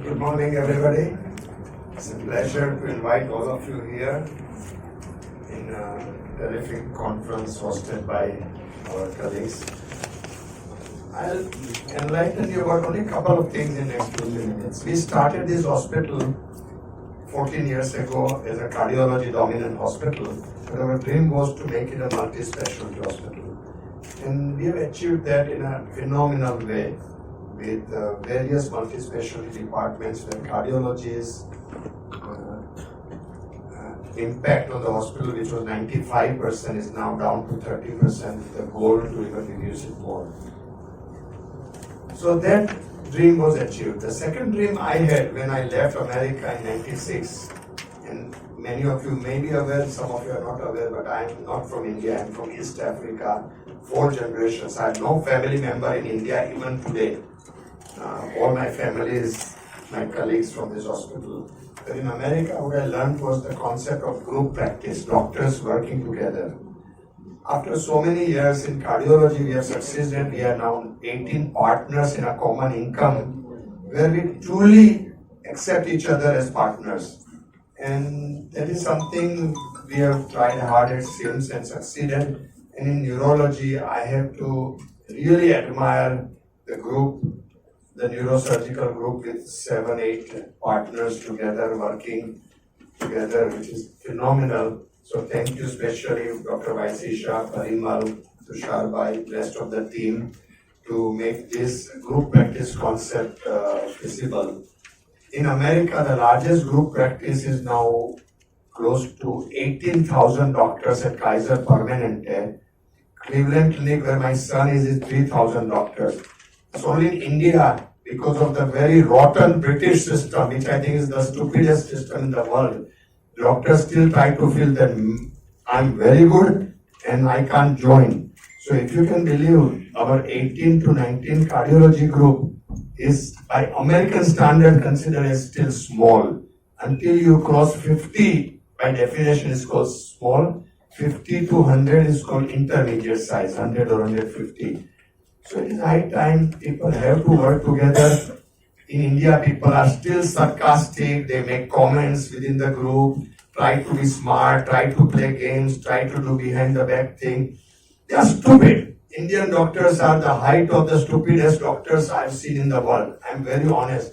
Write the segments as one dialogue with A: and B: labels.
A: Good morning, everybody. It's a pleasure to invite all of you here in a terrific conference hosted by our colleagues. I'll enlighten you about only a couple of things in the next 2 minutes. We started this hospital 14 years ago as a cardiology dominant hospital, but our dream was to make it a multi-specialty hospital. And we have achieved that in a phenomenal way with various multi-specialty departments where cardiology's impact on the hospital, which was 95%, is now down to 30%, the goal to even reduce it more. So that dream was achieved. The second dream I had when I left America in '96, and many of you may be aware, some of you are not aware, but I am not from India, I am from East Africa, 4 generations. I have no family member in India even today. All my family is my colleagues from this hospital. But in America, what I learned was the concept of group practice, doctors working together. After so many years in cardiology, we have succeeded. We are now 18 partners in a common income where we truly accept each other as partners. And that is something we have tried hard at SIMS and succeeded. And in neurology, I have to really admire the group, the neurosurgical group with 7, 8 partners together, working together, which is phenomenal. So thank you especially Dr. Vaisisha, Parimal, Tushar Bhai, rest of the team to make this group practice concept visible. In America, the largest group practice is now close to 18,000 doctors at Kaiser Permanente. Cleveland Clinic, where my son is 3,000 doctors. It's only in India, because of the very rotten British system, which I think is the stupidest system in the world. Doctors still try to feel that I'm very good and I can't join. So if you can believe, our 18 to 19 cardiology group is by American standard considered as still small. Until you cross 50, by definition is called small. 50 to 100 is called intermediate size, 100 or 150. So it is high time people have to work together. In India, people are still sarcastic, they make comments within the group, try to be smart, try to play games, try to do behind the back thing. They are stupid. Indian doctors are the height of the stupidest doctors I've seen in the world. I'm very honest.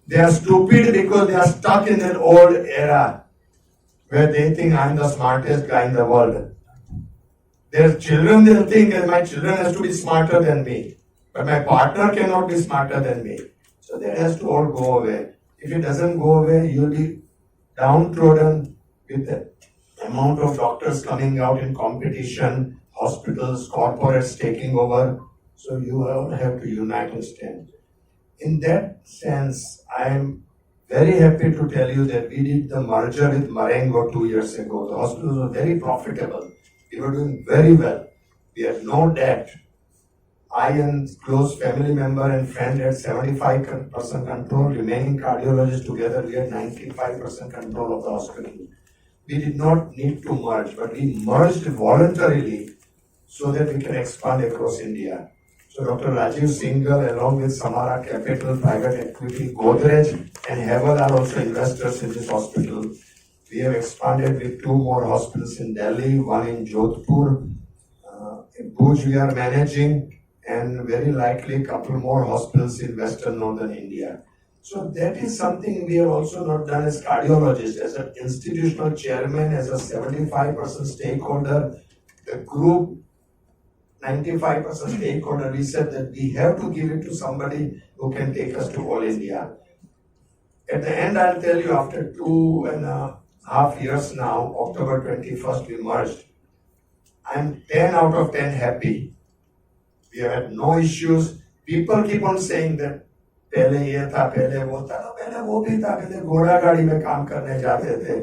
A: They are stupid because they are stuck in that old era where they think I'm the smartest guy in the world. Their children, they'll think that my children has to be smarter than me, but my partner cannot be smarter than me. So that has to all go away. If it doesn't go away, you'll be downtrodden with the amount of doctors coming out in competition, hospitals, corporates taking over. So you all have to unite and stand. In that sense, I am very happy to tell you that we did the merger with Marengo 2 years ago. The hospitals were very profitable. We were doing very well. We had no debt. I and close family member and friend had 75% control. Remaining cardiologists together, we had 95% control of the hospital. We did not need to merge, but we merged voluntarily so that we can expand across India. So Dr. Rajiv Singhal, along with Samara Capital, Private Equity, Godrej, and Havel are also investors in this hospital. We have expanded with 2 more hospitals in Delhi, 1 in Jodhpur. In Bhuj we are managing, and very likely a couple more hospitals in Western Northern India. So that is something we have also not done as cardiologists, as an institutional chairman, as a 75% stakeholder, the group 95% stakeholder. We said that we have to give it to somebody who can take us to all India. At the end, I'll tell you, after 2.5 years now, October 21st, we merged. I'm 10 out of 10 happy. We have had no issues. People keep on saying that पहले ये था, पहले वो था, पहले वो भी था, पहले घोड़ा गाड़ी में काम करने जाते थे.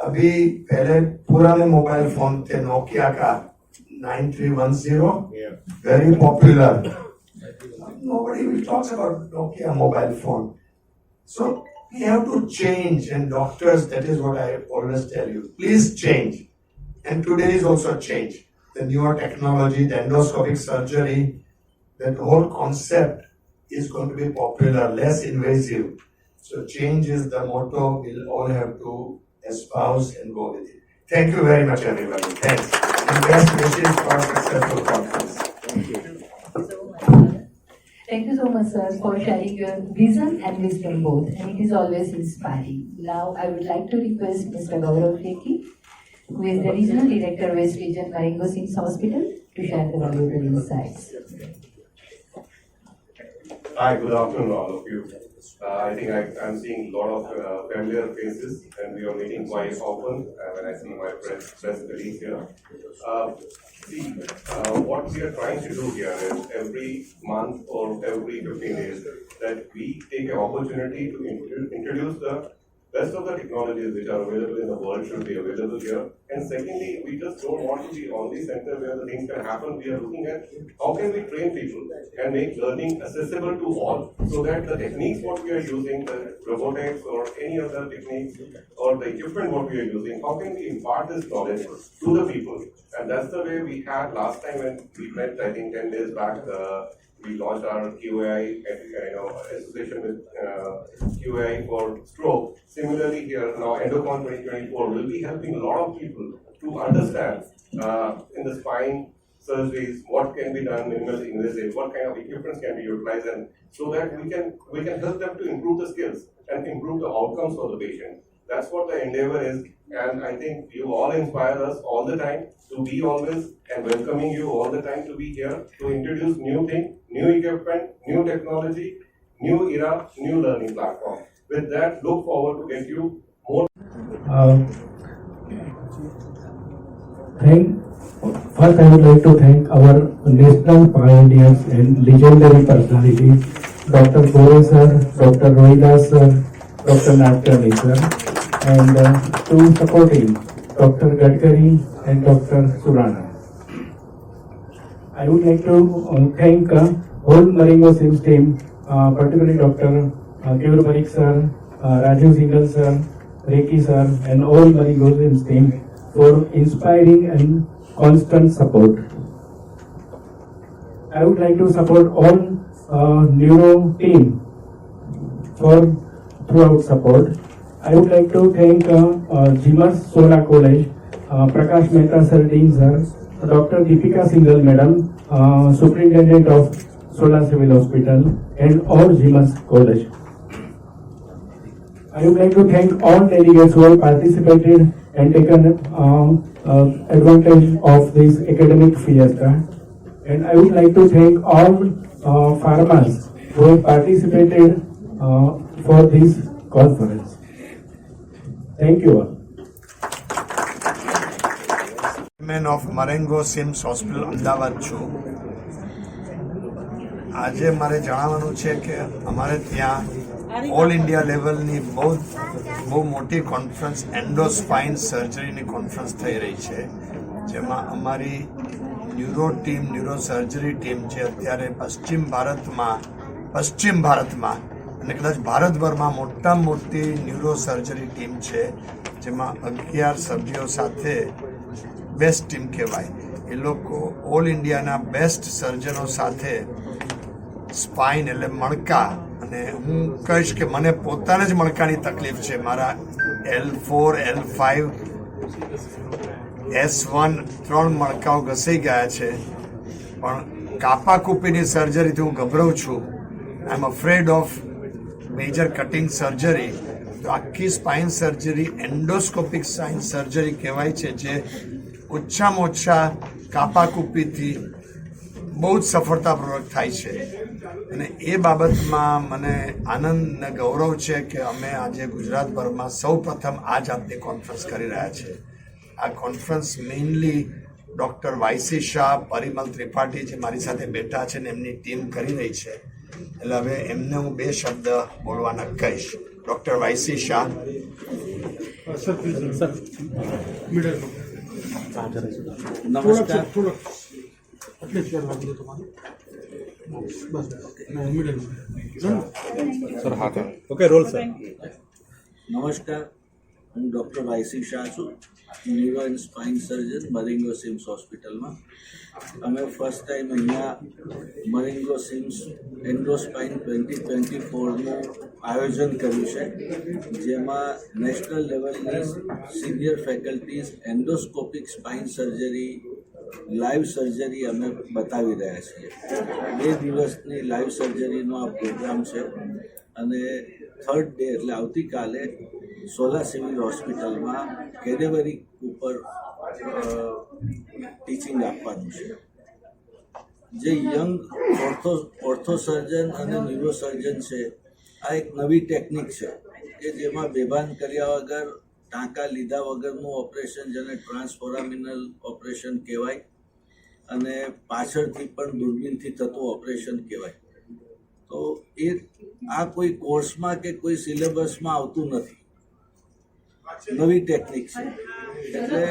A: अभी पहले पुराने मोबाइल फोन थे नोकिया का 9310, very popular. Nobody will talk about Nokia mobile phone. So we have to change, and doctors, that is what I always tell you. Please change. And today is also change. the newer technology, the endoscopic surgery, that whole concept is going to be popular, less invasive. So change is the motto we'll all have to espouse and go with it. Thank you very much, everybody. Thanks. And best wishes for a successful conference.
B: Thank you so much, sir, for sharing your vision and wisdom both, and it is always inspiring. Now, I would like to request Mr. Gaurav Rekhi, who is the Regional Director, West Region, Marengo Sims Hospital, to share the valuable insights.
C: Hi, good afternoon, all of you. I think I'm seeing a lot of familiar faces, and we are meeting quite often when I see my press colleagues here. What we are trying to do here is every month or every 15 days that we take an opportunity to introduce the best of the technologies which are available in the world should be available here. And secondly, we just don't want to be only center where the things can happen. We are looking at how can we train people and make learning accessible to all, so that the techniques what we are using, the robotics or any other techniques or the equipment what we are using, how can we impart this knowledge to the people? And that's the way we had last time when we met, I think 10 days back, we launched our QAI association with QAI for stroke. Similarly here now Endocon 2024 will be helping a lot of people to understand in the spine surgeries what can be done minimally invasive, what kind of equipments can be utilized, and so that we can help them to improve the skills and improve the outcomes for the patient. That's what the endeavor is, and I think you all inspire us all the time to be always and welcoming you all the time to be here to introduce new things, new equipment, new technology, new era, new learning platform. With that, look forward to get you more.
D: First, I would like to thank our national pioneers and legendary personalities, Dr. Gore sir, Dr. Rohidas sir, Dr. Naftali sir, and to support him, Dr. Gadkari and Dr. Surana. I would like to thank whole Marengo Sims team, particularly Dr. Kevur Parikh sir, Rajiv Singhal sir, Rekhi sir, and all Marengo Sims team for inspiring and constant support. I would like to support all neuro team for throughout support. I would like to thank GMAS Sola College, Prakash Mehta sir, Dean sir, Dr. Deepika Singhal madam, Superintendent of Sola Civil Hospital, and all GMAS College. I would like to thank all delegates who have participated and taken advantage of this academic fiesta. And I would like to thank all farmers who have participated for this conference. Thank you all.
A: Chairman of Marengo CIMS hospital Ahmedabad છું. આજે મારે જણાવવાનું છે કે અમારે ત્યાં all India લેવલની બહુ મોટી કોન્ફરન્સ એન્ડોસ્પાઇન સર્જરીની કોન્ફરન્સ થઈ રહી છે, જેમાં અમારી neuro team, neuro surgery team જે અત્યારે પશ્ચિમ ભારતમાં અને કદાચ ભારતભરમાં મોટામાં મોટી ન્યુરો સર્જરી ટીમ છે, જેમાં 11 સભ્યો સાથે બેસ્ટ ટીમ કહેવાય. એ લોકો ઓલ ઇન્ડિયાના બેસ્ટ સર્જનો સાથે સ્પાઇન એટલે મણકા, અને હું કહીશ કે મને પોતાને જ મણકાની તકલીફ છે. મારા L4, L5, S1 3 મણકાઓ ઘસાઈ ગયા છે, પણ કાપાકૂપીની સર્જરીથી હું ગભરાઉં છું. I am afraid of major cutting surgery. તો આખી spine surgery endoscopic spine surgery કહેવાય છે, જે ઓછામાં ઓછા કાપાકૂપીથી બહુ જ સફળતાપૂર્વક થાય છે. અને એ બાબતમાં મને આનંદ અને ગૌરવ છે કે અમે આજે ગુજરાતભરમાં સૌ પ્રથમ આ જાતની કોન્ફરન્સ કરી રહ્યા છે. આ conference mainly doctor Y C Shah, Parimal Tripathi જે મારી સાથે બેઠા છે ને એમની ટીમ કરી રહી છે. એટલે હવે એમને હું 2 શબ્દ બોલવાના કહીશ. Doctor Y C Shah.
E: નમસ્કાર. નમસ્કાર. હું ડૉક્ટર વાયસી શાહ છું, neuro and spine surgeon Marengo CIMS હોસ્પિટલમાં. અમે ફર્સ્ટ ટાઈમ અહીંયા મરિંગો સિમ્સ એન્ડોસ્પાઇન 2024નું આયોજન કર્યું છે, જેમાં નેશનલ લેવલની senior faculties endoscopic spine surgery live surgery અમે બતાવી રહ્યા છીએ. 2 દિવસની લાઈવ સર્જરીનો આ પ્રોગ્રામ છે અને થર્ડ ડે એટલે આવતીકાલે સોલા સિવિલ હોસ્પિટલમાં કેડેવરી ઉપર ટીચિંગ આપવાનું છે. જે યંગ ઓર્થોસર્જન અને ન્યુરોસર્જન છે, આ એક નવી ટેકનિક છે કે જેમાં બેભાન કર્યા વગર, ટાંકા લીધા વગરનું ઓપરેશન, જેને ટ્રાન્સફોરામિનલ ઓપરેશન કહેવાય, અને પાછળથી પણ દૂરબીનથી થતું ઓપરેશન કહેવાય. તો એ આ કોઈ કોર્સમાં કે કોઈ સિલેબસમાં આવતું નથી, નવી ટેકનિક છે. એટલે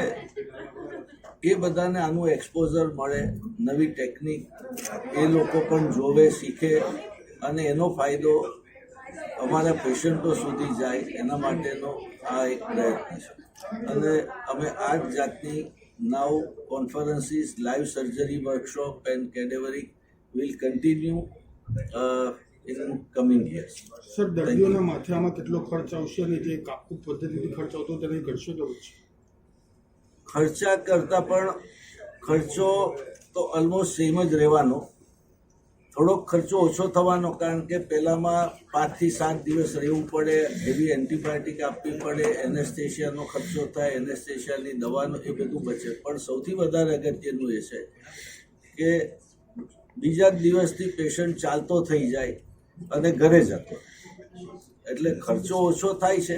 E: એ બધાને આનું એક્સપોઝર મળે, નવી ટેકનિક એ લોકો પણ જોવે, શીખે અને એનો ફાયદો અમારા પેશન્ટો સુધી જાય, એના માટેનો આ એક પ્રયત્ન છે. અને અમે આ જ જાતની now conferences, live surgery workshop and cadaveric will continue in coming years.
F: Sir, દર્દીઓના માથે આમાં કેટલો ખર્ચ આવશે અને જે કાપકૂપ પદ્ધતિથી ખર્ચ આવતો તેને ઘટશે તો વધશે?
E: ખર્ચા કરતાં પણ ખર્ચો તો ઓલમોસ્ટ સેમ જ રહેવાનો. થોડોક ખર્ચો ઓછો થવાનો, કારણ કે પહેલાંમાં 5 થી 7 દિવસ રહેવું પડે, હેવી એન્ટીબાયોટિક આપવી પડે, એનેસ્થેશિયાનો ખર્ચો થાય, એનેસ્થેશિયાની દવાનો, એ બધું બચે. પણ સૌથી વધારે અગત્યનું એ છે કે બીજા જ દિવસથી પેશન્ટ ચાલતો થઈ જાય અને ઘરે જતો. એટલે ખર્ચો ઓછો થાય છે,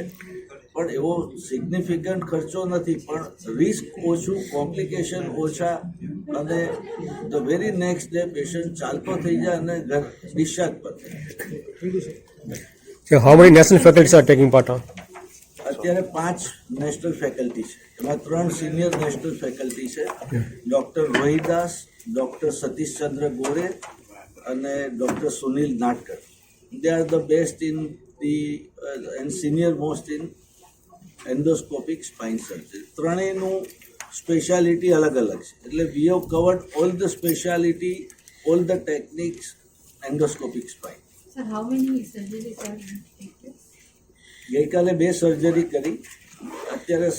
E: પણ એવો સિગ્નિફિકન્ટ ખર્ચો નથી, પણ રિસ્ક ઓછું, કોમ્પ્લિકેશન ઓછા, અને the very next day patient ચાલતો થઈ જાય અને ઘર ડિસ્ચાર્જ પર થાય.
G: So how many national faculties are taking part on?
E: અત્યારે 5 નેશનલ ફેકલ્ટી છે, એમાં 3 સિનિયર નેશનલ ફેકલ્ટી છે, ડૉક્ટર રોહિદાસ, ડૉક્ટર સતીશચંદ્ર ગોરે અને doctor Sunil Natkar. They are the best in the and senior most in endoscopic spine surgery. ત્રણેયનું speciality અલગ અલગ છે. એટલે we have covered all the speciality, all the techniques endoscopic spine.
H: Sir, how many surgeries are taken?
E: ગઈકાલે 2 surgery કરી, અત્યારે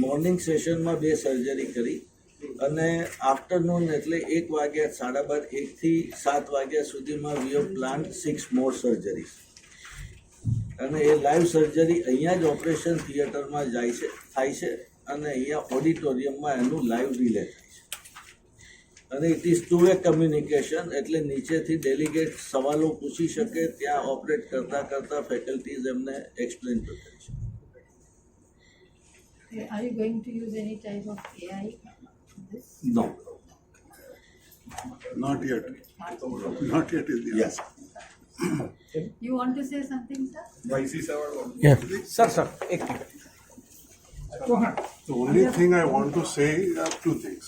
E: morning સેશનમાં 2 surgery કરી, અને આફ્ટરનૂન એટલે 1 વાગ્યા 12:30 1 થી 7 વાગ્યા સુધીમાં we have plan 6 more surgeries. અને એ લાઈવ સર્જરી અહીંયા જ ઓપરેશન થિયેટરમાં થાય છે, અને અહીંયા ઓડિટોરિયમમાં એનું લાઈવ રિલે થાય છે. અને ઇટ ઇઝ 2-way કમ્યુનિકેશન, એટલે નીચેથી ડેલિગેટ સવાલો પૂછી શકે, ત્યાં ઓપરેટ કરતાં ફેકલ્ટીઝ એમને એક્સપ્લેન કરી શકે.
H: Are you going to use any type of AI in this?
E: No.
I: Not yet. Not yet is the
E: Yes.
H: You want to say something, sir?
G: Yeah.
I: The only thing I want to say are 2 things.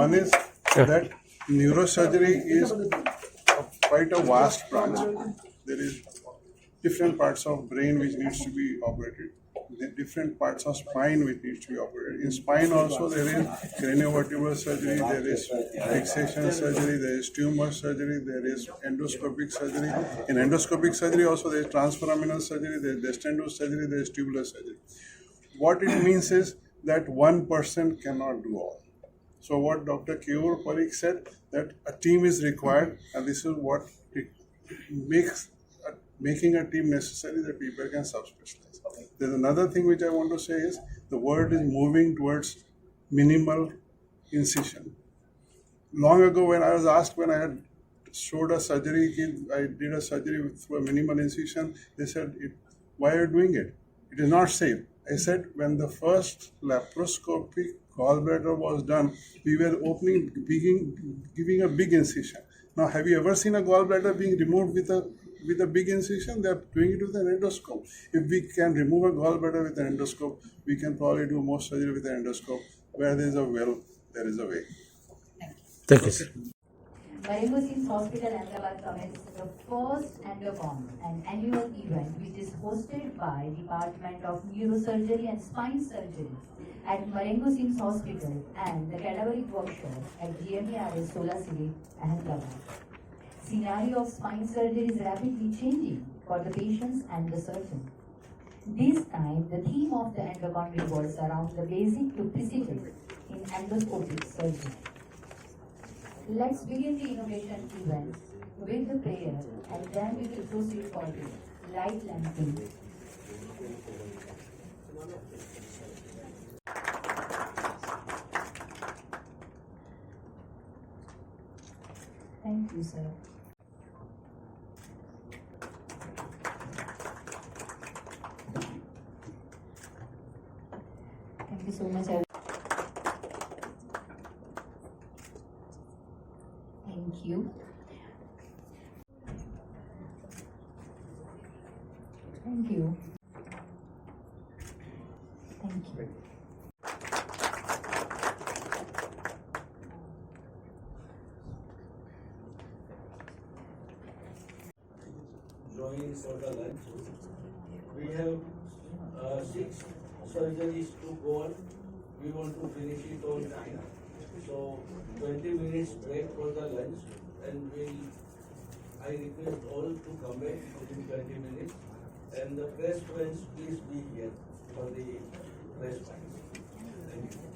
I: One is that neurosurgery is quite a vast branch. There is different parts of brain which needs to be operated. The different parts of spine which needs to be operated. In spine also there is craniovertebral surgery, there is fixation surgery, there is tumor surgery, there is endoscopic surgery. In endoscopic surgery also there is transforaminal surgery, there is descendous surgery, there is tubular surgery. What it means is that one person cannot do all. So what Dr. Keyur Parikh said, that a team is required, and this is what making a team necessary, that people can subspecialize. There's another thing which I want to say is the world is moving towards minimal incision. Long ago when I was asked, when I had showed a surgery, I did a surgery through a minimal incision, they said, why are you doing it? It is not safe. I said, when the first laparoscopic gallbladder was done, we were giving a big incision. Now, have you ever seen a gallbladder being removed with a big incision? They are doing it with an endoscope. If we can remove a gallbladder with an endoscope, we can probably do more surgery with an endoscope. Where there is a will, there is a way.
G: Thank you, sir.
B: Marengo Sims Hospital, Ahmedabad commences the first Endocon, an annual event which is hosted by Department of Neurosurgery and Spine Surgery at Marengo Sims Hospital and the Cadaveric Workshop at GMERS Sola City, Ahmedabad. Scenario of spine surgery is rapidly changing for the patients and the surgeon. This time, the theme of the Endocon revolves around the basic to precipice in endoscopic surgery. Let's begin the innovation event with the prayer and then we will proceed for the light lamping. Thank you, sir. Thank you so much. Thank you. Thank you. Thank you.
E: Join for the lunch. We have 6 surgeries to go on. We want to finish it on time. So 20 minutes break for the lunch, and I request all to come back within 20 minutes. And the press friends, please be here for the press friends. Thank you.